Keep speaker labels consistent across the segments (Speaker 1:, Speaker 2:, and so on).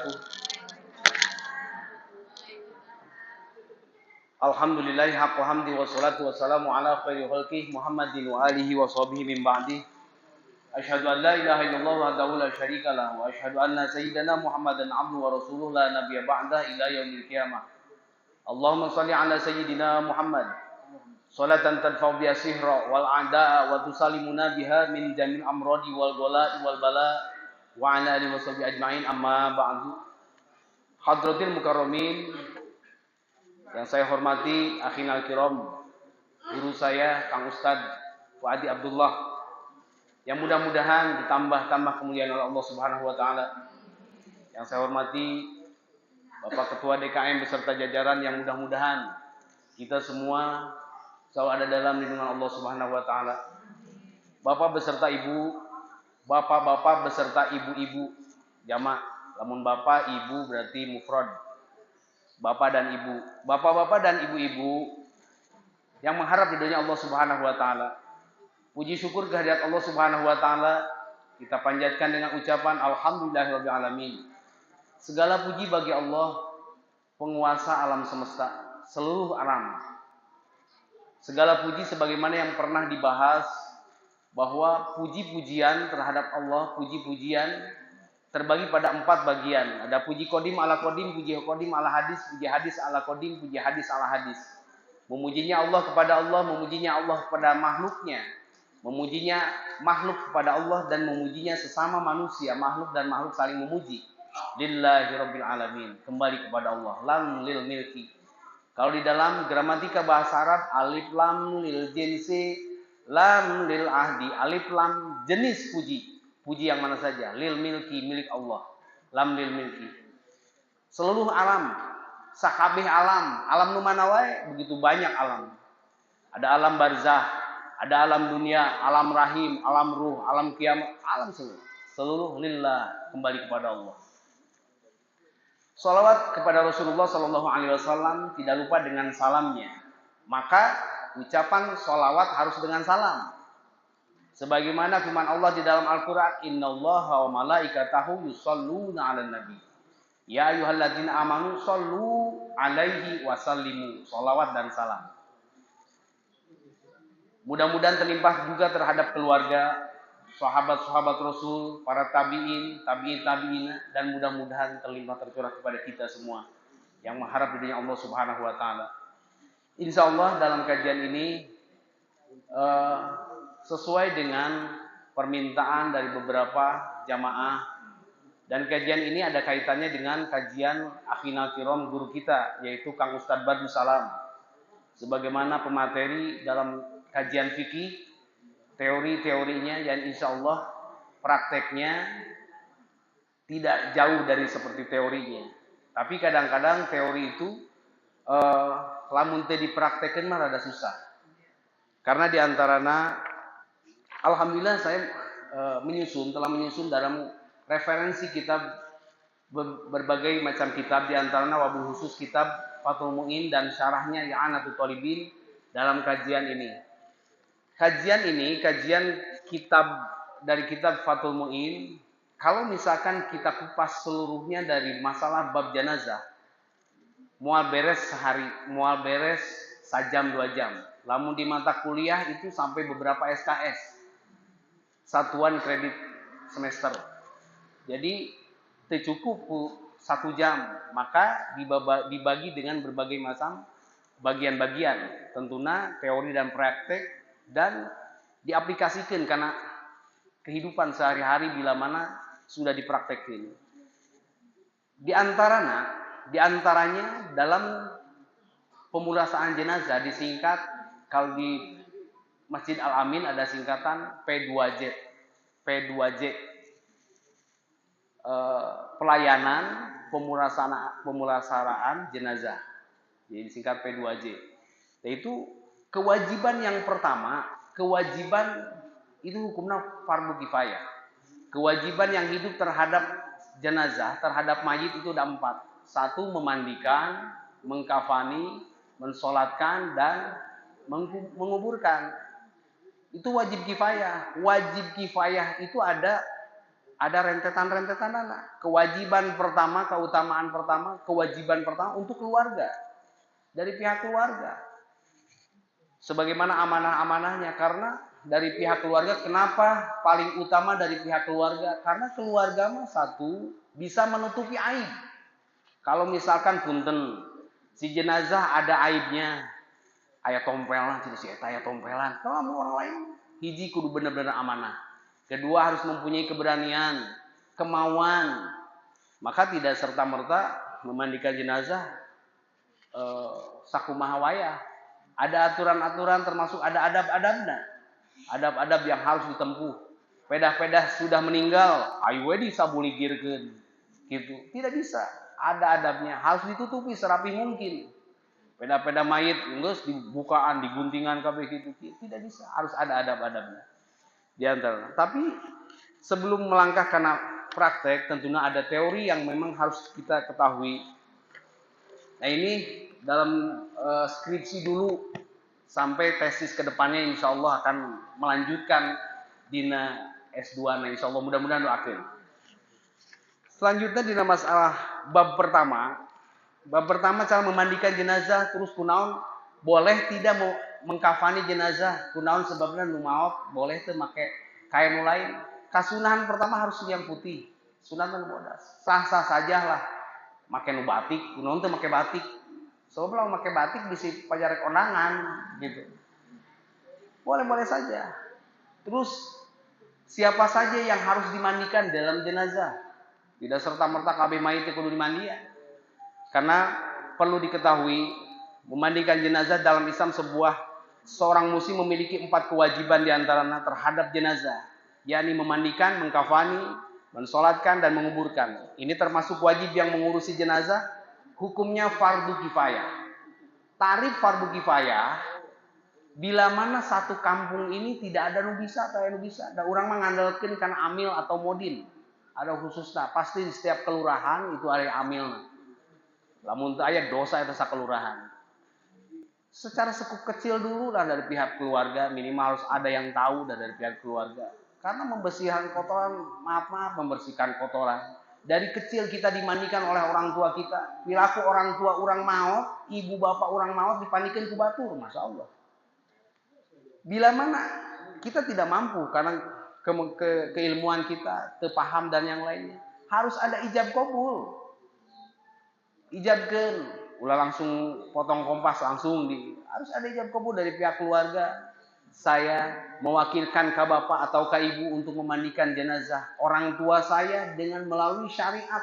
Speaker 1: wabarakatuh. Alhamdulillahi haqqa hamdi wassalatu wassalamu ala khairi khalqih Muhammadin wa alihi wa sahbihi min ba'di. Asyhadu an la ilaha illallah wahdahu la syarika lah wa asyhadu anna sayyidana Muhammadan abduhu wa rasuluhu la nabiyya ba'dah ila yaumil qiyamah. Allahumma shalli ala sayyidina Muhammad salatan tadfa'u biha sihra wal a'da'a wa tusallimuna biha min jamil amradi wal ghalai wal bala wa ala alihi wa sahbihi ajma'in, amma ba'du. Hadratil mukarramin, yang saya hormati akhinal kiram, guru saya Kang Ustadz Fuadi Abdullah, yang mudah-mudahan ditambah kemuliaan oleh Allah Subhanahu wa taala. Yang saya hormati Bapak Ketua DKM beserta jajaran, yang mudah-mudahan kita semua selalu ada dalam lindungan Allah Subhanahu wa taala. Bapak beserta ibu, bapak-bapak beserta ibu-ibu, jamak. Lamun bapak, ibu berarti mufrad. Bapak dan ibu, bapak-bapak dan ibu-ibu yang mengharap ridhonya Allah Subhanahu wa taala. Puji syukur kehadirat Allah Subhanahu wa taala kita panjatkan dengan ucapan alhamdulillahirabbil alamin. Segala puji bagi Allah, penguasa alam semesta, seluruh alam. Segala puji sebagaimana yang pernah dibahas bahwa puji-pujian terhadap Allah, puji-pujian terbagi pada 4 bagian. Ada puji kodim ala kodim, puji kodim ala hadis, puji hadis ala kodim, puji hadis ala hadis. Memujinya Allah kepada Allah, memujinya Allah kepada makhluknya, memujinya makhluk kepada Allah, dan memujinya sesama manusia, makhluk dan makhluk saling memuji. Lillahi rabbil alamin, kembali kepada Allah. Lam lil milki. Kalau di dalam gramatika bahasa Arab, alif lam lil jinsi, lam lil ahdi. Alif lam jenis puji. Puji yang mana saja, lil milki, milik Allah. Lam lil milki. Seluruh alam, sakabeh alam, alam nu mana wae, begitu banyak alam. Ada alam barzah, ada alam dunia, alam rahim, alam ruh, alam kiamat, alam seluruh. Seluruh lillah, kembali kepada Allah. Salawat kepada Rasulullah sallallahu alaihi wasallam tidak lupa dengan salamnya. Maka ucapan salawat harus dengan salam. Sebagaimana firman Allah di dalam Al-Qur'an, innallaha wa malaikatahu yusholluna 'alan nabi. Ya ayyuhalladzina amanu shollu 'alaihi wa sallimu. Shalawat dan salam. Mudah-mudahan terlimpah juga terhadap keluarga, sahabat-sahabat Rasul, para tabi'in, tabi'in, dan mudah-mudahan terlimpah tercurah kepada kita semua yang mengharap ridhonya Allah Subhanahu wa taala. Insyaallah dalam kajian ini sesuai dengan permintaan dari beberapa jamaah, dan kajian ini ada kaitannya dengan kajian akhinal kiram guru kita, yaitu Kang Ustadz Badru Salam, sebagaimana pemateri dalam kajian fikih, teori-teorinya, dan insya Allah prakteknya tidak jauh dari seperti teorinya. Tapi kadang-kadang teori itu lamun teu dipraktekeun mah rada susah. Karena diantaranya alhamdulillah saya telah menyusun dalam referensi kitab, berbagai macam kitab, diantaranya wabil khusus kitab Fathul Mu'in dan syarahnya I'anatul Thalibin dalam kajian ini. Kajian kitab dari kitab Fathul Mu'in, kalau misalkan kita kupas seluruhnya dari masalah bab jenazah, mual beres sehari, mual beres sajam 2 jam. Lamun di mata kuliah itu sampai beberapa SKS. Satuan kredit semester. Jadi cukup 1 jam, maka dibagi dengan berbagai macam bagian-bagian, tentunya teori dan praktek, dan diaplikasikan karena kehidupan sehari-hari bila mana sudah dipraktekkan. Di antaranya dalam pemulasaan jenazah disingkat, kalau di Masjid Al-Amin ada singkatan P2J. Pelayanan pemulasaraan jenazah. Jadi disingkat P2J. Yaitu kewajiban yang pertama, kewajiban itu hukumnya fardu kifayah. Kewajiban yang hidup terhadap jenazah, terhadap mayit itu ada 4. 1, memandikan, mengkafani, mensolatkan, dan menguburkan. Itu wajib kifayah. Wajib kifayah itu ada Ada rentetan-rentetan anak. Kewajiban pertama, keutamaan pertama, kewajiban pertama untuk keluarga. Dari pihak keluarga. Sebagaimana amanah-amanahnya. Karena dari pihak keluarga, kenapa paling utama dari pihak keluarga? Karena keluarga mah satu, bisa menutupi aib. Kalau misalkan punten, si jenazah ada aibnya. Aya tompelan, tidak si eta aya tompelan. Kalau orang lain, hiji kudu benar-benar amanah. Kedua harus mempunyai keberanian, kemauan. Maka tidak serta-merta memandikan jenazah sakumaha wayah. Ada aturan-aturan termasuk ada adab-adabnya. Adab-adab yang harus ditempuh. Pedah-pedah sudah meninggal, ayo we disabuligirkeun. Gitu. Tidak bisa. Ada adabnya, harus ditutupi serapi mungkin. Peda-peda mayit geus dibukaan, diguntingan kabeh gitu. Tidak bisa, harus ada adab-adabnya. Di antara. Tapi sebelum melangkah karena praktek, tentunya ada teori yang memang harus kita ketahui. Nah ini dalam skripsi dulu sampai tesis kedepannya insya Allah akan melanjutkan dina S2 nah insya Allah mudah-mudahan doakeun. Selanjutnya dina masalah bab pertama cara memandikan jenazah terus kunaon boleh tidak mengkafani jenazah kunaon sebabnya nu maot boleh teu make kain lain. Kasunahan pertama harus yang putih. Sunatan bodas. Sah-sah sajalah make nu batik, kunaon teu make batik. Sebab kalau make batik bisa pajarek kondangan gitu. Boleh-boleh saja. Terus siapa saja yang harus dimandikan dalam jenazah? Tidak serta-merta kabeh mayit kudu dimandikan. Karena perlu diketahui memandikan jenazah dalam Islam seorang muslim memiliki 4 kewajiban diantaranya terhadap jenazah, yakni memandikan, mengkafani, mensolatkan dan menguburkan. Ini termasuk wajib yang mengurusi jenazah, hukumnya fardu kifayah. Tarif fardu kifayah bila mana satu kampung ini tidak ada nu bisa atau nu bisa, da urang mengandalkan kana amil atau modin. Ada khususnya, pasti di setiap kelurahan itu ada amilna. Lamun teu aya dosa eta sakelurahan. Secara sekup kecil dulu lah dari pihak keluarga, minimal harus ada yang tahu dari pihak keluarga. Karena membersihkan kotoran, maaf membersihkan kotoran. Dari kecil kita dimandikan oleh orang tua kita. Perilaku orang tua orang maot, ibu bapak orang maot dipandikan ku batur, Masya Allah. Bila mana kita tidak mampu karena keilmuan kita, terpaham dan yang lainnya, harus ada ijab kabul. Ijabkeun, ulah langsung potong kompas langsung harus ada ijab kabul dari pihak keluarga. Saya mewakilkan ke bapak atau ke ibu untuk memandikan jenazah orang tua saya dengan melalui syariat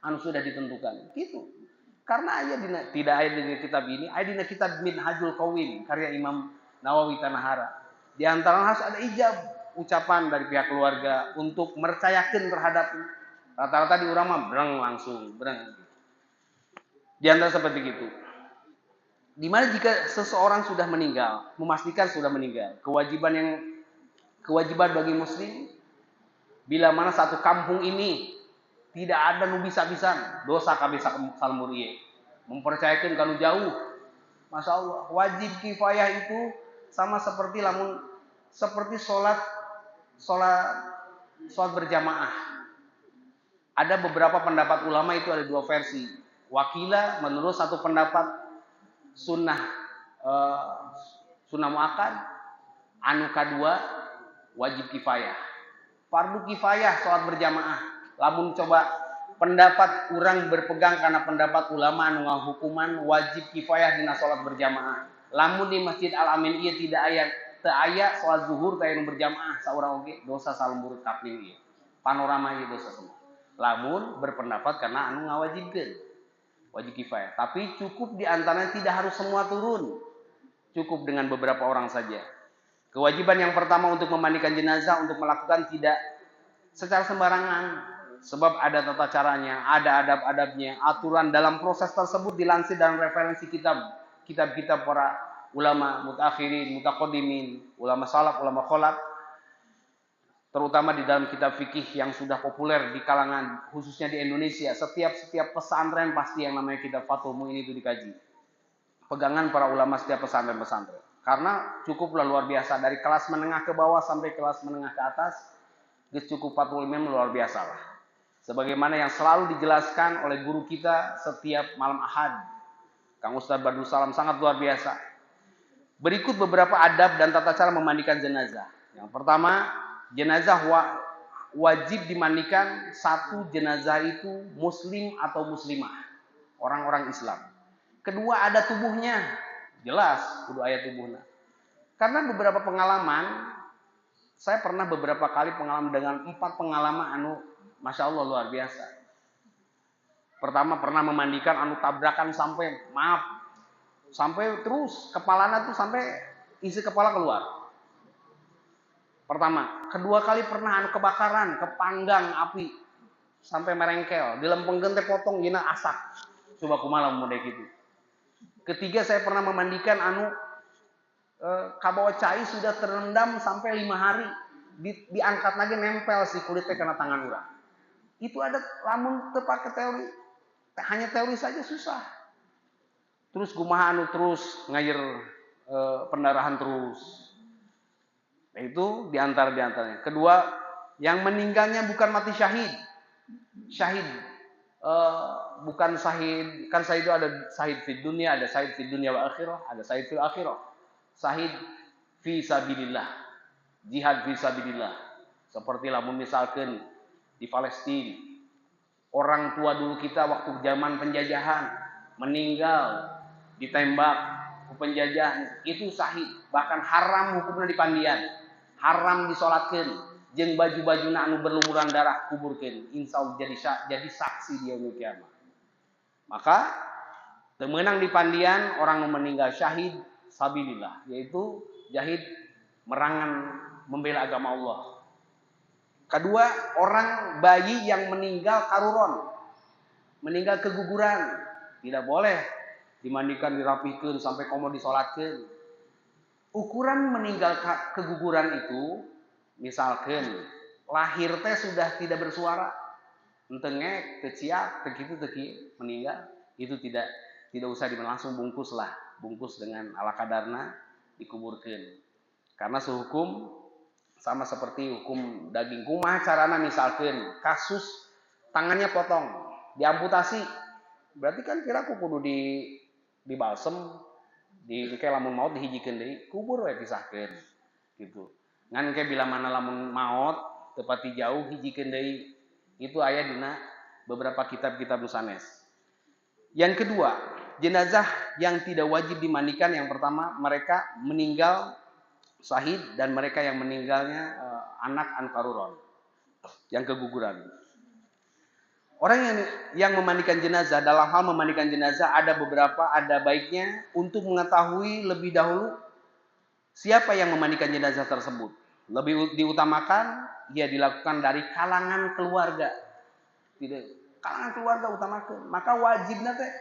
Speaker 1: anu sudah ditentukan. Gitu. Karena tidak ada di kitab ini, ada di kitab Minhajul Qawim karya Imam Nawawi Tanahara. Di antara harus ada ijab ucapan dari pihak keluarga untuk mercayakan terhadap rata-rata di urang mah langsung. Di antara seperti itu. Dimana jika seseorang sudah meninggal, memastikan sudah meninggal, kewajiban bagi muslim, bila mana satu kampung ini tidak ada nu bisa-bisan, dosa kabeh salmur ieu. Mempercayakan kalau jauh, Masya Allah, wajib kifayah itu sama seperti sholat berjamaah. Ada beberapa pendapat ulama itu ada 2 versi. Wakilah menurut satu pendapat sunnah muakkad, anu kadua wajib kifayah. Fardu kifayah sholat berjamaah. Lamun coba pendapat urang berpegang karena pendapat ulama anu ngahukuman wajib kifayah dina sholat berjamaah. Lamun di Masjid Al-Amin ieu tidak aya sholat zuhur teh anu berjamaah saurang oge dosa salembur kapling ieu. Panorama ieu dosa semua. Lamun berpendapat karena anu ngawajibkeun wajib kifayah. Tapi cukup diantaranya tidak harus semua turun. Cukup dengan beberapa orang saja. Kewajiban yang pertama untuk memandikan jenazah untuk melakukan tidak secara sembarangan. Sebab ada tata caranya, ada adab-adabnya. Aturan dalam proses tersebut dilansir dalam referensi kitab-kitab para ulama mutakhirin, mutaqaddimin, ulama salaf, ulama khalaf. Terutama di dalam kitab fikih yang sudah populer di kalangan khususnya di Indonesia, setiap pesantren pasti yang namanya kitab Fathul Mu'in itu dikaji. Pegangan para ulama setiap pesantren. Karena cukuplah luar biasa dari kelas menengah ke bawah sampai kelas menengah ke atas geus cukup 45 luar biasa lah. Sebagaimana yang selalu dijelaskan oleh guru kita setiap malam Ahad, Kang Ustadz Badrul Salam, sangat luar biasa. Berikut beberapa adab dan tata cara memandikan jenazah. Yang pertama, jenazah wajib dimandikan satu jenazah itu muslim atau muslimah, orang-orang Islam. Kedua, ada tubuhnya, jelas kudu aya tubuhnya. Karena beberapa pengalaman, saya pernah beberapa kali pengalaman dengan 4 pengalaman anu Masya Allah luar biasa. Pertama pernah memandikan anu tabrakan sampai terus kepalanya tuh sampai isi kepala keluar. Pertama, kedua kali pernah anu kebakaran, kepanggang api sampai merengkel, dilempengkeun teh potong gina asak. Coba kumaha mun gitu. Ketiga, saya pernah memandikan anu kabawa cai sudah terendam sampai 5 hari, diangkat lagi nempel si kulitnya kena tangan urang. Itu ada lamun teu pake teori, hanya teori saja susah. Terus kumaha anu terus ngair pendarahan terus. Nah, itu diantaranya. Kedua, yang meninggalnya bukan mati syahid. Syahid bukan syahid, kan syahid itu ada syahid fid dunia, ada syahid fid dunia wa akhirah, ada syahid fil akhirah. Syahid fi sabilillah, jihad fi sabilillah. Seperti lamun misalkan di Palestina, orang tua dulu kita waktu zaman penjajahan meninggal ditembak ke penjajah, itu syahid, bahkan haram hukumnya dipandian, haram disolatkeun, jeung baju-bajuna anu berlumuran darah kuburkeun, insyaallah jadi saksi di yaumul kiamat. Maka teu meunang dipandian orang yang meninggal syahid sabilillah, yaitu jahid merangan membela agama Allah. Kedua, orang bayi yang meninggal karuron, meninggal keguguran, tidak boleh dimandikan, dirapihkeun sampai komo disolatkeun. Ukuran meninggal keguguran itu, misalkan lahir teh sudah tidak bersuara, entengek, teciak, tekitu meninggal, itu tidak usah langsung bungkus dengan ala kadarna dikuburkeun. Karena sehukum sama seperti hukum daging. Kumaha carana misalkan kasus tangannya potong, diamputasi, berarti kan kira kudu di balsem, di kayak lamun maut dihijikeun deui, kubur we pisahkeun gitu. Ngan kayak bila mana lamun maut tepati jauh hijikeun deui. Itu aya dina beberapa kitab-kitab sanes. Yang kedua, jenazah yang tidak wajib dimandikan, yang pertama mereka meninggal syahid dan mereka yang meninggalnya anak ankaruron yang keguguran. Orang yang memandikan jenazah, dalam hal memandikan jenazah ada baiknya untuk mengetahui lebih dahulu siapa yang memandikan jenazah tersebut. Lebih diutamakan dia dilakukan dari kalangan keluarga. Tidak, kalangan keluarga utamakan. Maka wajibnya teh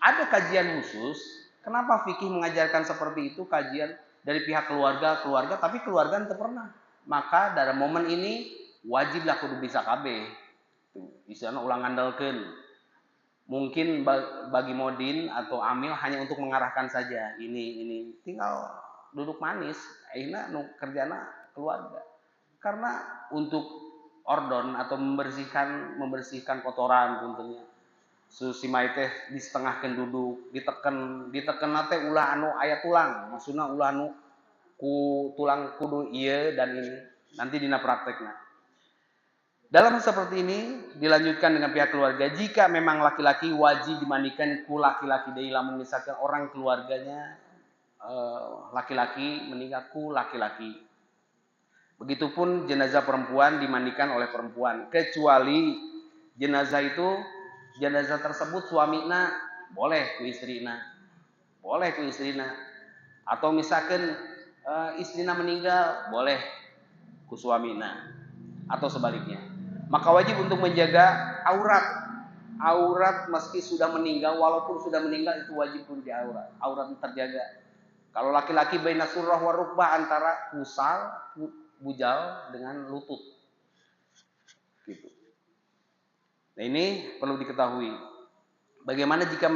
Speaker 1: ada kajian khusus. Kenapa fikih mengajarkan seperti itu, kajian dari pihak keluarga, tapi keluarga ente pernah. Maka dalam momen ini wajiblah kudu bisa kabeh. Istilahna ulang ngandalkeun. Mungkin bagi modin atau amil hanya untuk mengarahkan saja. Ini tinggal duduk manis. Akhirnya kerjana keluarga. Karena untuk ordon atau membersihkan kotoran tentunya. Susi mai teh disetengahkeun duduk, diteken teh ulah anu aya tulang, maksudna ulah anu ku tulang kudu ieu dan ini. Nanti dina praktekna. Dalam seperti ini dilanjutkan dengan pihak keluarga. Jika memang laki-laki wajib dimandikan ku laki-laki deui, lamun misalkan orang keluarganya laki-laki meninggal ku laki-laki. Begitupun jenazah perempuan dimandikan oleh perempuan, kecuali jenazah tersebut suamina boleh ku istrina. Atau misalkan istrina meninggal boleh ku suamina atau sebaliknya. Maka wajib untuk menjaga aurat meski sudah meninggal, walaupun sudah meninggal itu wajib pun di aurat terjaga. Kalau laki-laki baina surrah wa rukbah, antara pusar bujal dengan lutut gitu. Nah, ini perlu diketahui. Bagaimana jika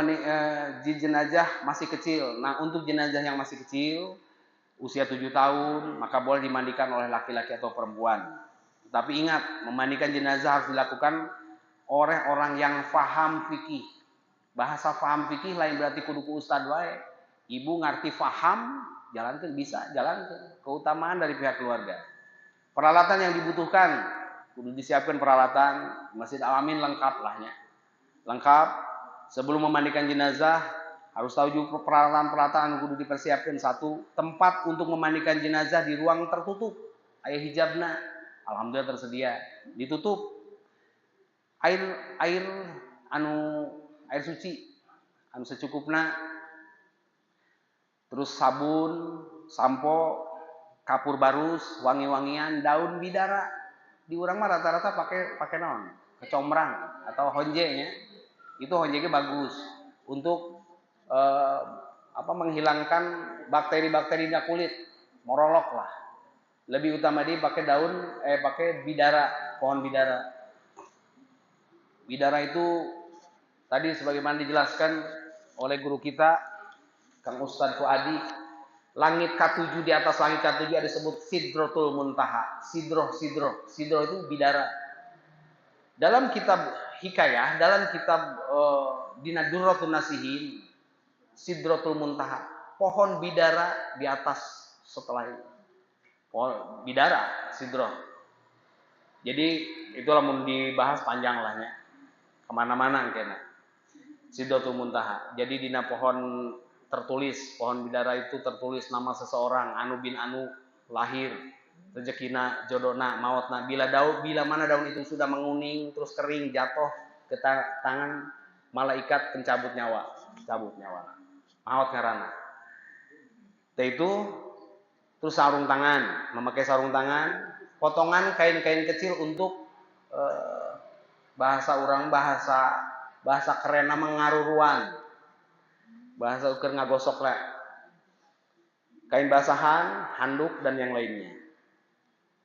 Speaker 1: jenazah masih kecil? Nah, untuk jenazah yang masih kecil, usia 7 tahun, maka boleh dimandikan oleh laki-laki atau perempuan. Tapi ingat, memandikan jenazah harus dilakukan oleh orang yang faham fikih. Bahasa faham fikih lain berarti kudu ku ustad wae. Ibu ngerti faham, jalankan bisa, jalankan. Keutamaan dari pihak keluarga. Peralatan yang dibutuhkan, kudu disiapkan peralatan. Masjid Al-Amin lengkap lahnya. Lengkap. Sebelum memandikan jenazah, harus tahu juga peralatan-peralatan kudu dipersiapkan. Satu, tempat untuk memandikan jenazah di ruang tertutup. Aya hijabna, alhamdulillah tersedia. Ditutup. Air suci anu secukupna. Terus sabun, sampo, kapur barus, wangi-wangian, daun bidara. Di urang mah rata-rata pakai naon? Kecombrang atau honje nya. Itu honje bagus untuk menghilangkan bakteri-bakteri di kulit, morolok lah. Lebih utama dia pakai pakai bidara, pohon bidara. Bidara itu tadi sebagaimana dijelaskan oleh guru kita Kang Ustadz Fuadi, langit K7, di atas langit K7 ada disebut Sidratul Muntaha. Sidro itu bidara. Dalam kitab Hikayah, dalam kitab Dina Durratun Nasihin, Sidratul Muntaha, pohon bidara di atas setelah itu. Pohon bidara, sidro. Jadi itulah mau dibahas panjang lahnya. Kemana-mana kena. Sidratul Muntaha. Jadi dina pohon tertulis, pohon bidara itu tertulis nama seseorang, anu bin anu, lahir, rezekina, jodona, mautna. Bila mana daun itu sudah menguning, terus kering, jatuh ke tangan malaikat pencabut nyawa, cabut nyawa. Maut ngarana. Itu terus sarung tangan, memakai sarung tangan, potongan kain-kain kecil untuk bahasa keren mengaruruan. Bahasa ukur ngagosok lah. Kain basahan, handuk dan yang lainnya.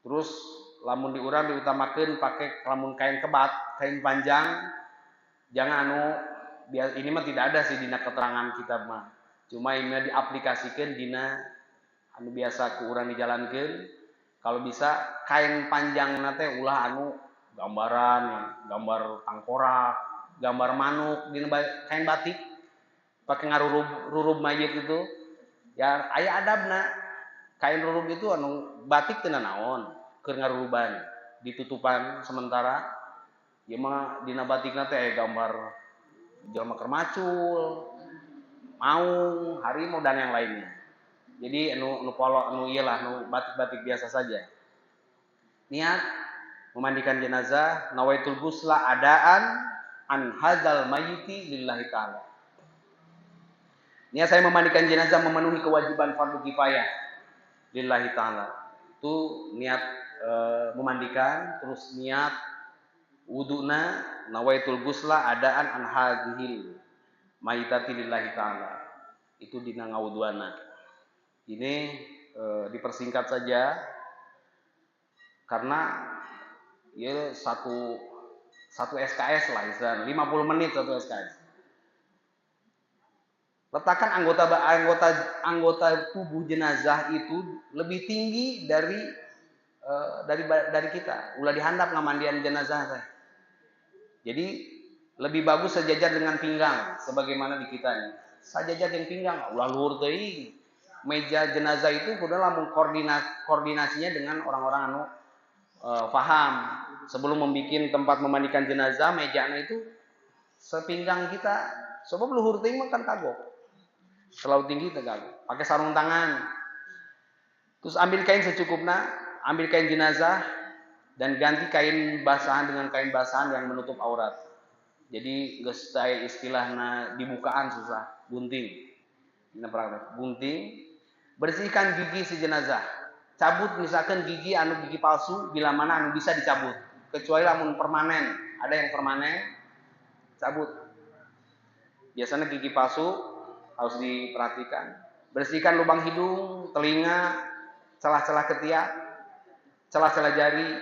Speaker 1: Terus lamun diurang diutamakan pakai lamun kain kebat, kain panjang. Jangan ini mah tidak ada sih dina keterangan kitab mah. Cuma ini diaplikasikan dina anu biasa ku urang dijalankeun. Kalau bisa kain panjang nate ulah gambaran, gambar tangkorak, gambar manuk, dina kain batik. Pakai rurub mayit itu ya aya adabna. Kain rurub itu batik teu naon keur ngaruruban ditutupan sementara ya mah dina batikna teh gambar jalma keur macul, maung, harimau dan yang lainnya. Jadi batik-batik biasa saja. Niat memandikan jenazah, nawaitul ghusla adaan an hadzal mayyiti lillahi ta'ala. Niat saya memandikan jenazah memenuhi kewajiban fardu kifayah lillahi ta'ala. Itu niat memandikan, terus niat wuduna, nawaitul ghusla adaan an hadzihil mayyitati lillahi ta'ala. Itu dina ngawuduana. Ini dipersingkat saja karena ya satu SKS lah istilahnya, 50 menit satu SKS. Letakkan anggota tubuh jenazah itu lebih tinggi dari kita. Ulah dihandap ngamandian jenazah teh. Jadi lebih bagus sejajar dengan pinggang sebagaimana di kita ini. Sajajar dengan pinggang, ulah luhur teuing. Meja jenazah itu kudu lamun koordinasinya dengan orang-orang paham. Sebelum membuat tempat memandikan jenazah, mejanya itu sepinggang kita. Sebab luhur teuing mah kan kagok. Terlalu tinggi tegak. Pakai sarung tangan. Terus ambil kain secukupnya, ambil kain jenazah dan ganti kain basahan dengan kain basahan yang menutup aurat. Jadi geus teh istilahna dibukaan susah, bunting. Dina praktek bunting. Bersihkan gigi si jenazah. Cabut misalkan gigi palsu bila mana anu bisa dicabut. Kecuali lamun permanen, ada yang permanen cabut. Biasanya gigi palsu harus diperhatikan. Bersihkan lubang hidung, telinga, celah-celah ketiak, celah-celah jari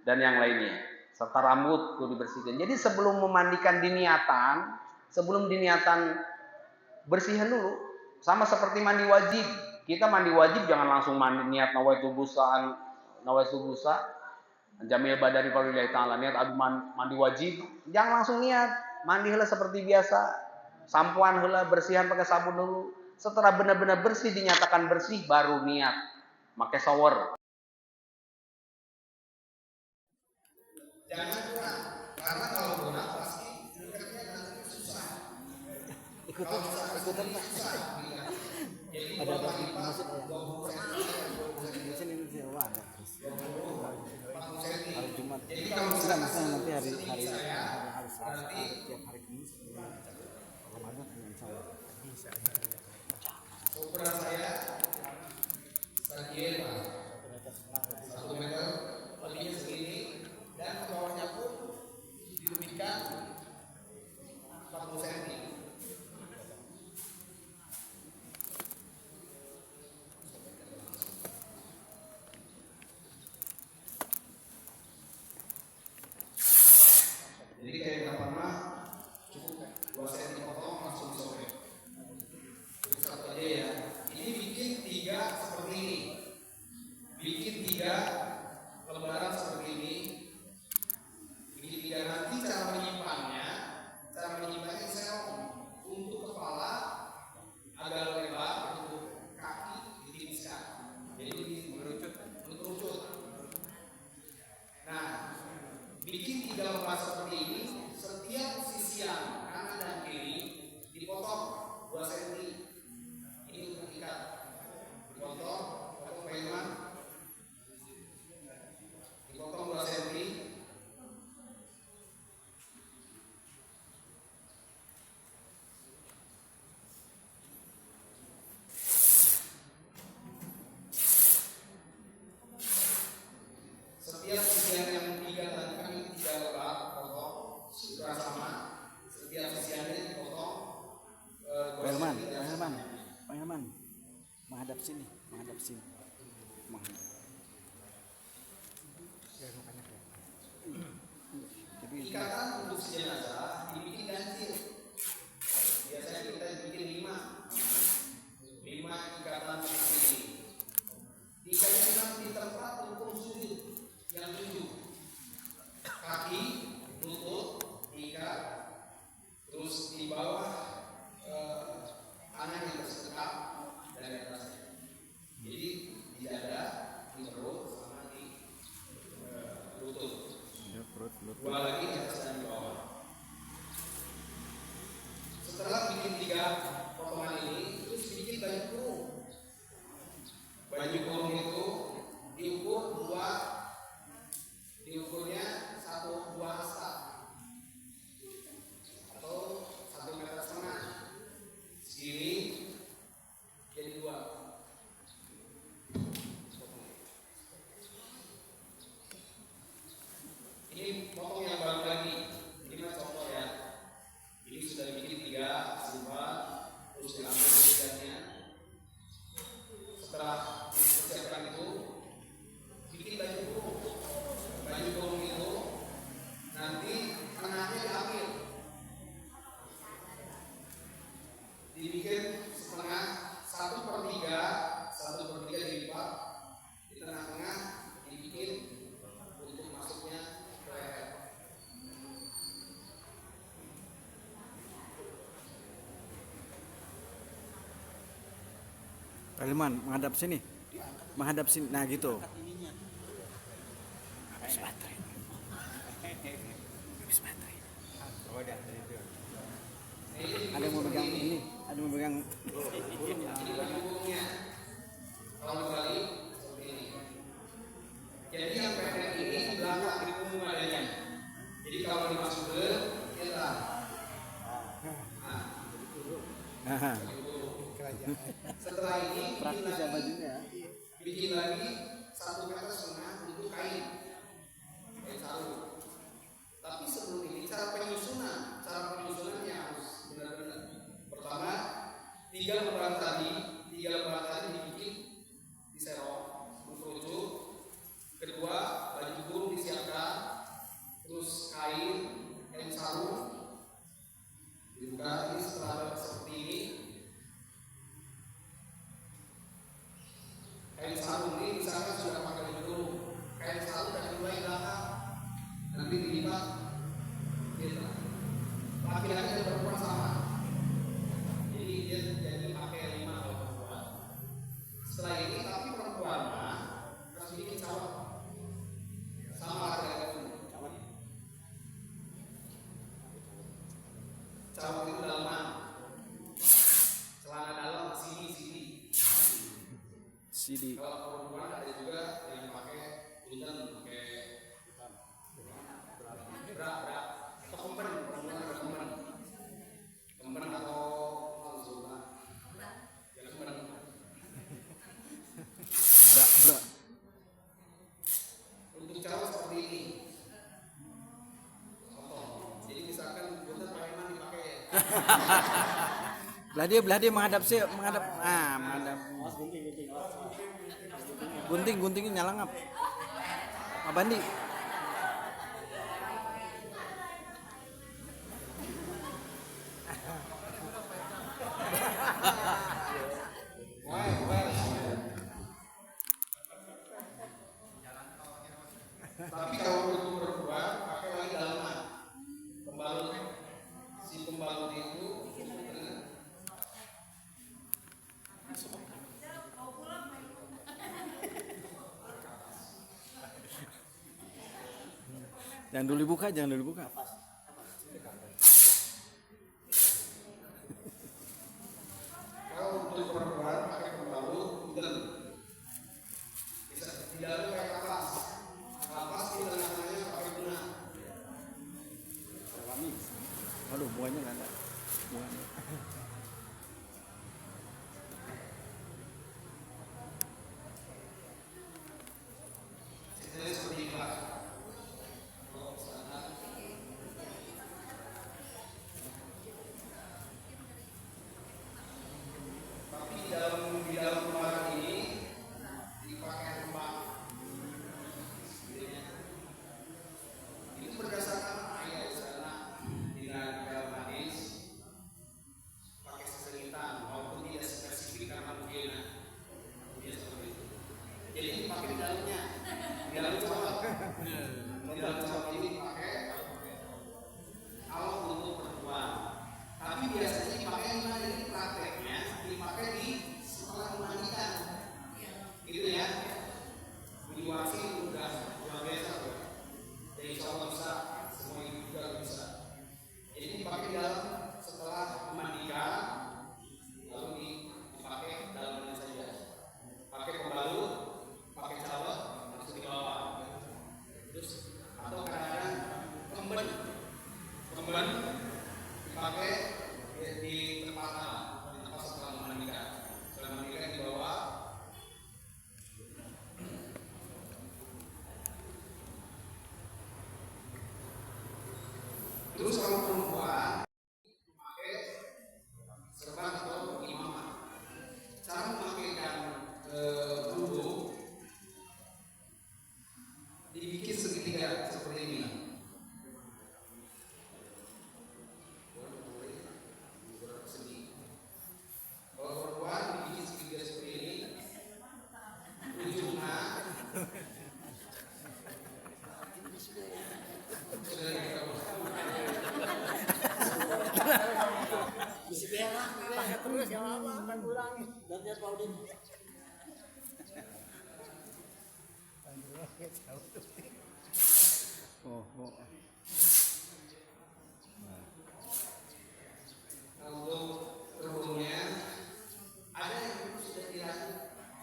Speaker 1: dan yang lainnya. Serta rambut kudu dibersihkan. Jadi sebelum memandikan sebelum diniatan bersihan dulu. Sama seperti mandi wajib. Kita mandi wajib jangan langsung mandi niat nawaitul busa. Jamil badari fardhu ta'ala, niat abdi mandi wajib, jangan langsung niat. Mandi heula seperti biasa. Sampoan heula, bersihan pakai sabun dulu. Setelah benar-benar bersih, dinyatakan bersih, baru niat. Pakai shower. Jangan kurang, karena kalau kurang pasti dekatnya nanti susah. Ikutan susah. Ada maksud ini Jawa ada. Hari Jumat. Jadi kalau misalnya nanti hari Selasa, tiap hari Kamis, Ramadan insya Allah. Bisa. Ukuran saya sekian Pak. 1 meter, lebihnya segini, dan bawahnya pun didemikian 40 cm. Jadi kayak yang pertama cukup 2 cm potong langsung disobek. Jadi satu aja ya. Ini bikin 3 seperti ini. Bikin 3 lembaran seperti ini. Bikin 3 nanti cara menyimpannya saya untuk kepala agak lebar, untuk kaki ditipiskan. Jadi mengerucut. Nah, bikin 3 lembar seperti ini, setiap sisian kanan dan kiri dipotong 2 cm. Ini untuk ikat. Dipotong Pak. Dipotong 2 cm. Setiap sisian yang 3 tadi kan 3 lembar potong sudah sama. Setiap sisiannya dipotong. Pak Hilman, menghadap sini. Ikatan untuk jenazah dibikin ganjil. Biasanya kita bikin 5 ikatan seperti ini. 3-nya nanti di tempat untuk sujud yang 7. Kaki, lutut, ikat, terus di bawah tangan yang tersekap dan di atasnya. Jadi di dada, di perut, sama di lutut. 2 lagi di atas dan di bawah. Setelah bikin 3 potongan ini, terus bikin baju kurung. Baju kurung itu diukurnya 1,2 hasta atau 1,5 meter. Segini jadi 2. Ini potong yang baru lagi. Ini mas contoh ya. Ini sudah dibikin 3 simpan, terus diambil isiannya. Setelah dipersiapkan itu, bikin baju kurung. Baju kurung itu nanti tengahnya diambil, dibikin setengah 1/3 dilipat, di tengah-tengah dibikin untuk masuknya ke leher.
Speaker 2: Pak Hilman, menghadap sini. Nah gitu. Habis baterai. Ada yang mau pegang ini, ada yang mau pegang.
Speaker 1: Kalau kembali seperti ini. Jadi yang pendek ini di belakang di punggung adanya. Jadi kalau dimasukkan, kita. Setelah ini bikin lagi 1,5 meter untuk kain sarung. Tapi sebelum ini cara penyusunannya harus benar-benar. Pertama, 3 lembaran tadi dibikin diserok, mengkerucut. Kedua, baju kurung disiapkan, terus kain sarung dibuka. Ini setelah seperti ini. Kain sarung ini misalkan sudah pakai baju kurung, kain sarung dan mulai belakang. Cawat itu dalaman. Celana dalam CD. Kalau perempuan ada juga yang pakai punten, pakai bra atau kemben, perempuan ada kemben atau zona ya kemben.
Speaker 2: Bra.
Speaker 1: Untuk cawat seperti ini. Contoh, jadi misalkan punten preman dipakai.
Speaker 2: Belah dia menghadap. Gunting nyala ngap. Abandi.
Speaker 1: Tapi kalau untuk perempuan pakai lagi dalaman. Pembalut itu
Speaker 2: Jangan dulu dibuka.
Speaker 1: kalau untuk perempuan pakai pembalut punten. Bisa di dalam kayak kapas di tengah-tengahnya pakai bunga.
Speaker 2: Aduh, buahnya nggak ada. Buahnya.
Speaker 1: Ini seperti inilah. Tapi di dalam ruangan ini dipakai rumah. Itu berdasarkan ayat sana dengan dalam hadis pakai sesengitan maupun tidak spesifik karena mungkin seperti itu. Jadi dipakai di dalamnya, di dalam cawat. Di dalam cawat ini dipakai kalau untuk perempuan. Tapi biasanya dipakai di mana? Ini prakteknya dipakai di setelah memandikan. Gitu ya. Diluasi udah luar biasa tuh. Jadi insya Allah bisa, semua itu juga bisa. Jadi dipakai dalam setelah memandikan, lalu dipakai dalamnya saja. Pakai pembalut, pakai cawat, langsung dibawa. Terus atau kadang-kadang kemben dipakai di tempat setelah memandikan. Setelah memandikan dibawa. Terus kalau perempuan pakai serban atau imamah. Cara memakaikan dulu dibikin segitiga seperti ini. Kalau perempuan dibikin segitiga seperti ini, ujungnya
Speaker 3: Isi berak, pakai terus ya apa akan ulangi. Dan dia Paudin.
Speaker 2: Oh.
Speaker 1: untuk kerudungnya ada yang sudah dilatih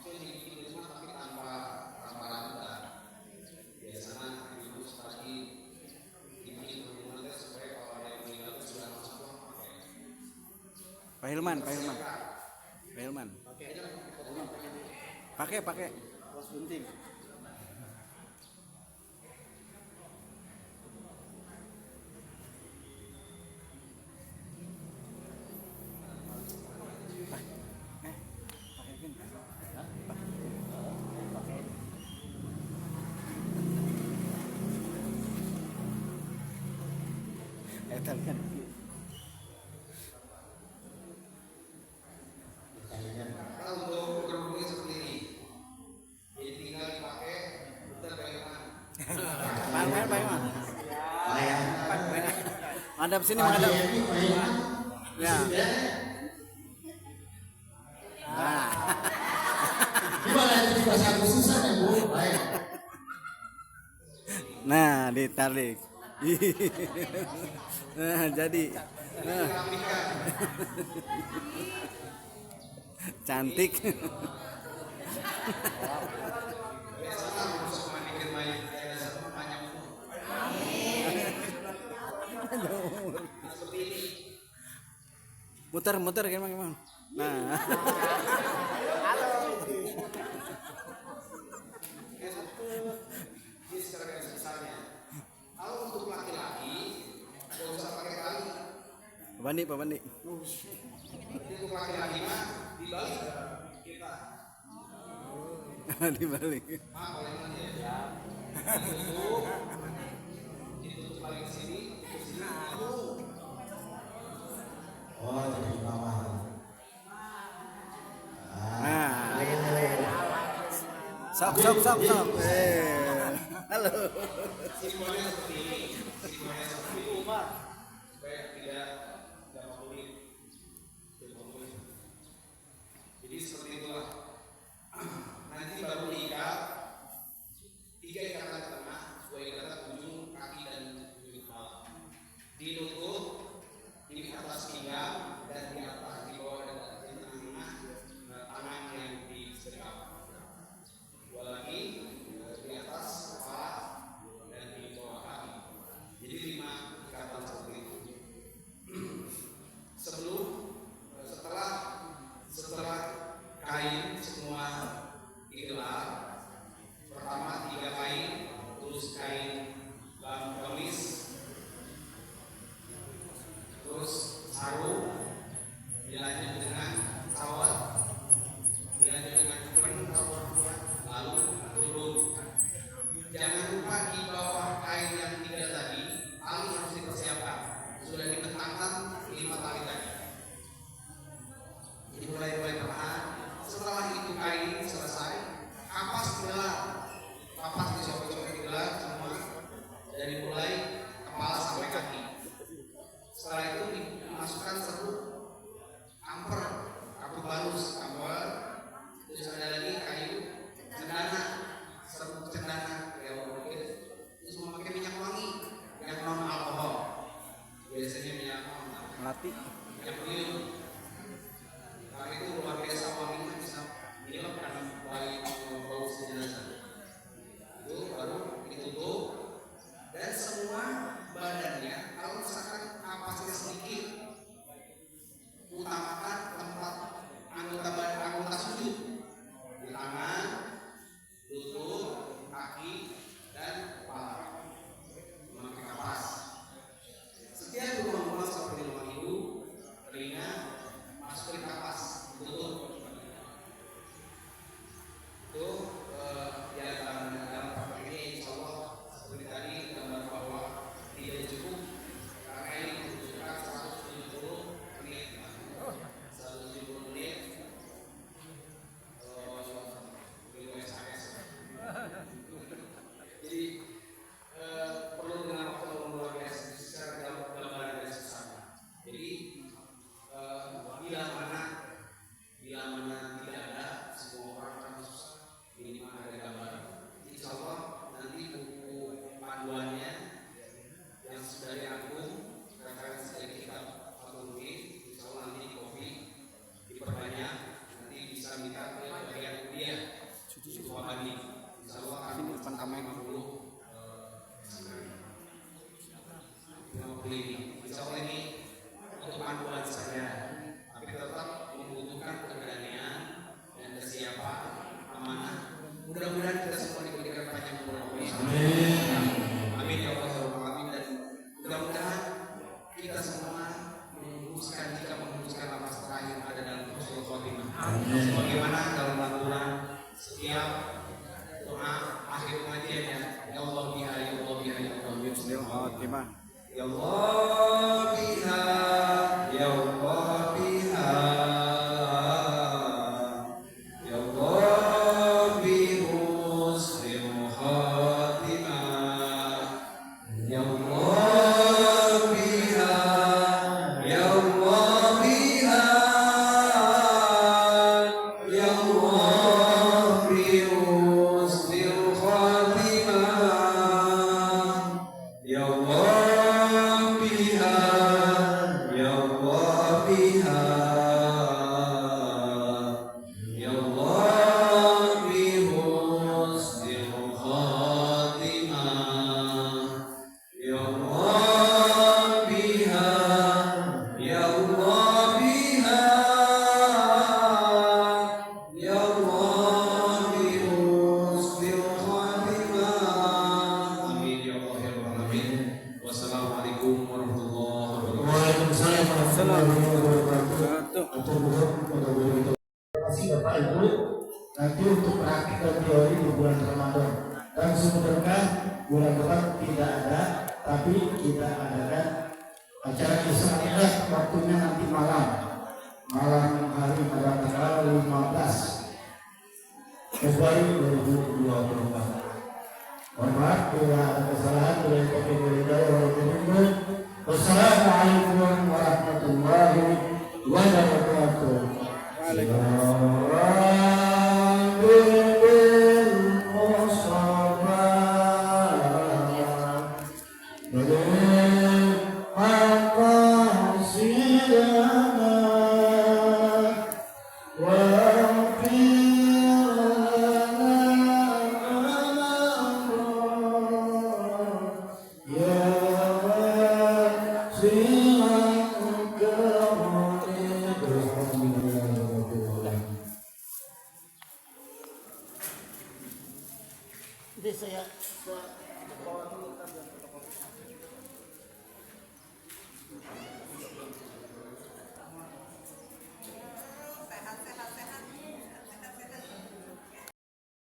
Speaker 1: dibikin di rumah tapi tanpa rambut. Biasanya ibu pagi dibikin kerudungnya supaya kalau ada yang meninggal sudah langsung pakai.
Speaker 2: Pak Hilman. Pakai.
Speaker 3: Bos gunting.
Speaker 2: Kan.
Speaker 1: Kalau untuk kerudungnya seperti ini, jadi tinggal dipakai putar bayangan.
Speaker 2: Pak Madap sini, madap. Ya.
Speaker 3: Gimana itu bahasa susah ya Bu?
Speaker 2: Nah, ditarik. Nah, jadi Cantik. Muter gimana? Nah.
Speaker 1: Kalau untuk laki-laki, nggak usah pakai tali.
Speaker 2: Pak Bandi.
Speaker 1: Untuk laki-laki mah dibalik kita.
Speaker 2: Dibalik.
Speaker 1: Paling nanti ya. Ditutup lagi ke sini,
Speaker 4: Oh, jadi mama.
Speaker 2: Nah. Sok. Halo.
Speaker 1: Simbolnya seperti ini. Supaya tidak mempersulit. Jadi seperti itulah. Nanti baru diikat 3 ikatan ke tengah, 2 ikatan ujung kaki dan ujung kepala. Ditutup di atas pinggang dan di atas di bawah dan di tengah tangan yang disekat. 2 lagi di atas kepala dan di bawah kaki. Jadi 5 ikatan seperti itu. Setelah kain semua digelar, pertama 3 kain, terus kain gamis, terus sarung, dilanjut dengan kawat, dilanjut dengan kupleng, lalu turun. Jangan lupa di bawah kain yang 3 tadi, tali harus dipersiapkan. Sudah dibentangkan 5 tali tadi. Dimulai perlahan. Setelah itu kain selesai, kapas digelar, kapas disobek-sobek digelar semua dari mulai kepala sampai kaki. Setelah itu dimasukkan serut amper, aku balus amper, terus ada lagi kayu cendana, serut cendana ya mungkin, terus memakai minyak wangi yang non alkohol, biasanya minyak
Speaker 2: Melati.
Speaker 1: minyak beliau. Nah itu luar biasa wanginya, bisa menghilangkan bau jenazah. Itu baru ditutup dan semua badannya, kalau misalkan kapasnya sedikit, utamakan tempat anggota sujud di tangan, lutut, kaki dan kepala, memakai kapas. Setiap rumah seperti rumah ibu, telinga masukin kapas, tutup. Itu ya dalam papan ini insya Allah seperti tadi gambar bahwa tidak cukup karena ini membutuhkan 170 menit. 170 menit video SMS. Jadi perlu dengan waktu luar biasa secara gambar dari sesama. Jadi bila mana tidak ada, semua orang harus minimal ada gambar. Insya Allah nanti buku panduannya yang sudah dirangkum referensi dari kitab Al-Mungkin, insya Allah nanti kopi diperbanyak, nanti bisa minta ke bagian kuliah suci Bani. Insya Allah akan depan kamera 50 ini. Insya Allah ini untuk panduan saja, tapi tetap membutuhkan keberanian dan kesiapan, amanah. Mudah-mudahan kita semua diberikan panjang umur. Amin ya Allah. Dan mudah-mudahan kita semua menghembuskan nafas terakhir ada dalam husnul khotimah. Sebagaimana dalam Al-Quran setiap doa akhir pengajian ya Allah biha ya Allah biha ya Allah husnul khotimah. Ya Allah biha ya Allah biha ya Allah bi husnul khotimah ya Allah biha ya Allah biha ya Allah bi husnul khotimah ya Allah
Speaker 4: Allah biha ya Allah bi husnil khatimah. Amin ya Allah ya Rabbal alamin. Wassalamualaikum warahmatullahi wabarakatuh. Waalaikumsalam warahmatullahi wabarakatuh. Terima kasih Bapak Ibu. Nanti untuk praktik dan teori di bulan Ramadan dan semoga bulan depan tidak ada, tapi kita adakan acara Isra waktunya nanti malam hari pada tanggal 15 Februari 2024. Mohon maaf bila ada kesalahan, bila topik wassalamualaikum warahmatullahi wabarakatuh.
Speaker 3: Jadi saya